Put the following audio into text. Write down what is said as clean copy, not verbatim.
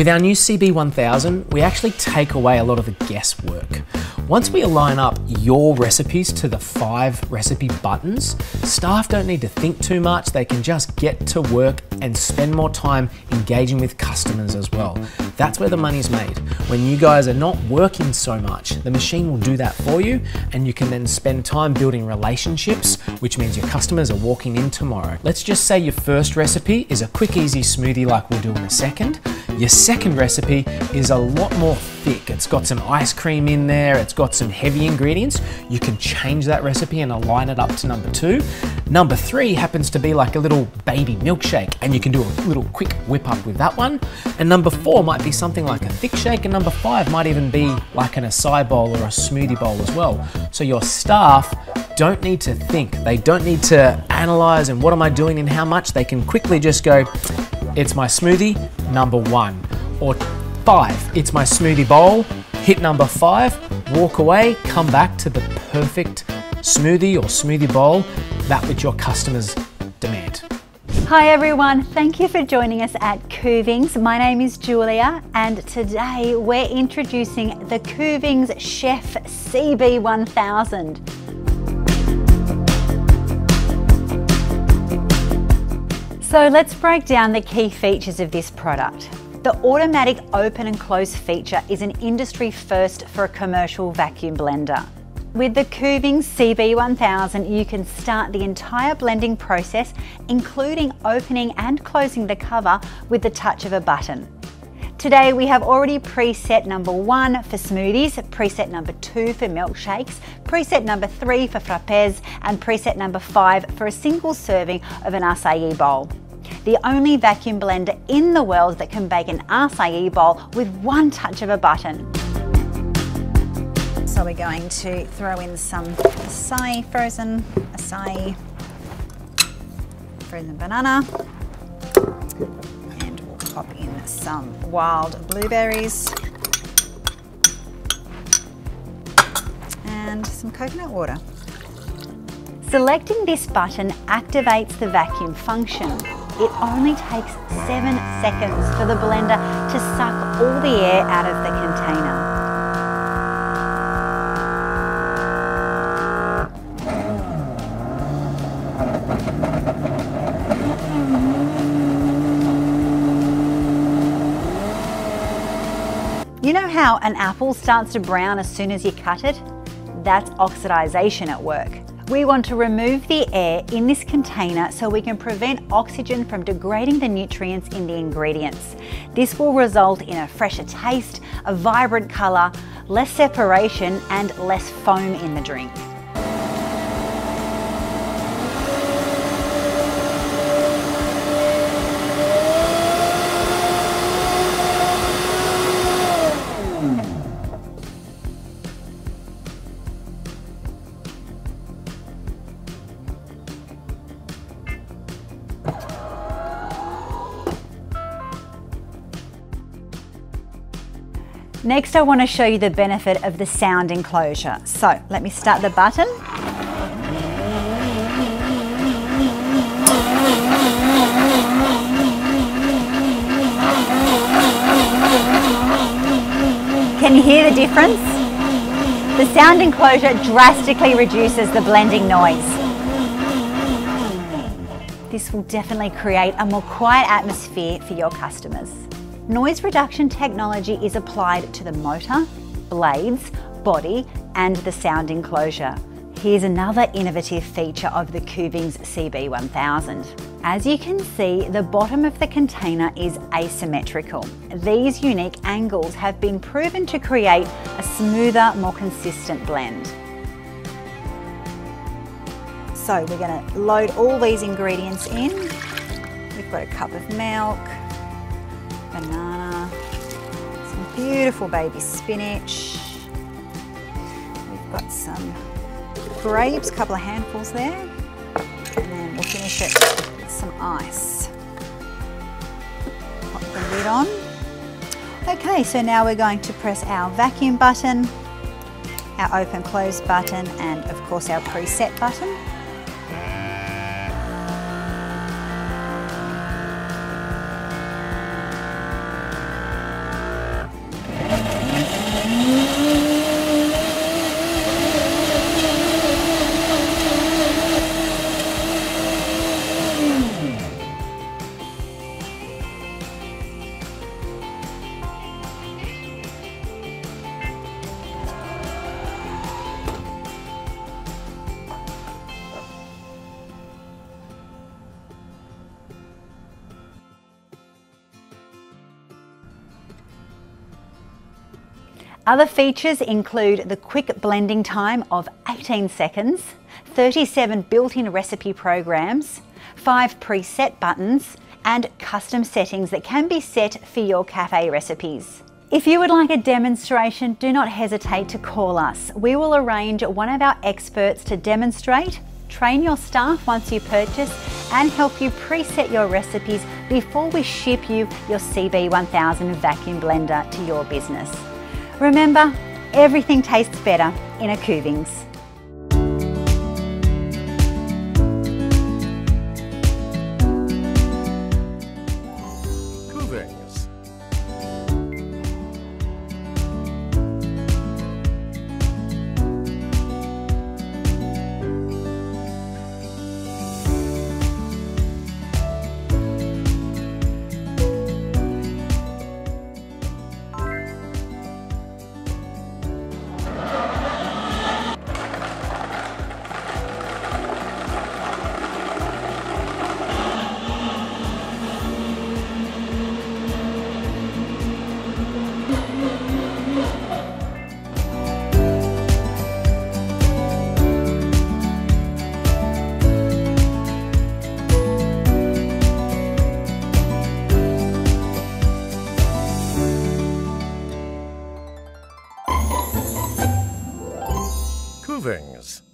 With our new CB1000, we actually take away a lot of the guesswork. Once we align up your recipes to the 5 recipe buttons, staff don't need to think too much. They can just get to work and spend more time engaging with customers as well. That's where the money's made. When you guys are not working so much, the machine will do that for you, and you can then spend time building relationships, which means your customers are walking in tomorrow. Let's just say your first recipe is a quick, easy smoothie like we'll do in a second. Your second recipe is a lot more thick. It's got some ice cream in there, it's got some heavy ingredients. You can change that recipe and align it up to number 2. Number 3 happens to be like a little baby milkshake, and you can do a little quick whip up with that one. And number 4 might be something like a thick shake, and number 5 might even be like an acai bowl or a smoothie bowl as well. So your staff don't need to think. They don't need to analyze and what am I doing and how much. They can quickly just go, it's my smoothie, number 1. Or 5, it's my smoothie bowl, hit number 5, walk away, come back to the perfect smoothie or smoothie bowl, that which your customers demand. Hi everyone, thank you for joining us at Kuvings. My name is Julia, and today we're introducing the Kuvings Chef CB1000. So let's break down the key features of this product. The automatic open and close feature is an industry first for a commercial vacuum blender. With the Kuvings CB1000, you can start the entire blending process, including opening and closing the cover with the touch of a button. Today we have already preset number 1 for smoothies, preset number 2 for milkshakes, preset number 3 for frappes, and preset number 5 for a single serving of an acai bowl. The only vacuum blender in the world that can bake an acai bowl with one touch of a button. So we're going to throw in some frozen banana, and we'll pop in some wild blueberries and some coconut water. Selecting this button activates the vacuum function. It only takes 7 seconds for the blender to suck all the air out of the container. You know how an apple starts to brown as soon as you cut it? That's oxidation at work. We want to remove the air in this container so we can prevent oxygen from degrading the nutrients in the ingredients. This will result in a fresher taste, a vibrant colour, less separation and less foam in the drink. Next, I want to show you the benefit of the sound enclosure. So let me start the button. Can you hear the difference? The sound enclosure drastically reduces the blending noise. This will definitely create a more quiet atmosphere for your customers. Noise reduction technology is applied to the motor, blades, body, and the sound enclosure. Here's another innovative feature of the Kuvings CB1000. As you can see, the bottom of the container is asymmetrical. These unique angles have been proven to create a smoother, more consistent blend. So we're going to load all these ingredients in. We've got a cup of milk, banana, some beautiful baby spinach. We've got some grapes, a couple of handfuls there, and then we'll finish it with some ice. Pop the lid on. Okay, so now we're going to press our vacuum button, our open close button, and of course our preset button. Other features include the quick blending time of 18 seconds, 37 built-in recipe programs, 5 preset buttons, and custom settings that can be set for your cafe recipes. If you would like a demonstration, do not hesitate to call us. We will arrange one of our experts to demonstrate, train your staff once you purchase, and help you preset your recipes before we ship you your CB1000 vacuum blender to your business. Remember, everything tastes better in a Kuvings. Kuvings. Kuvings.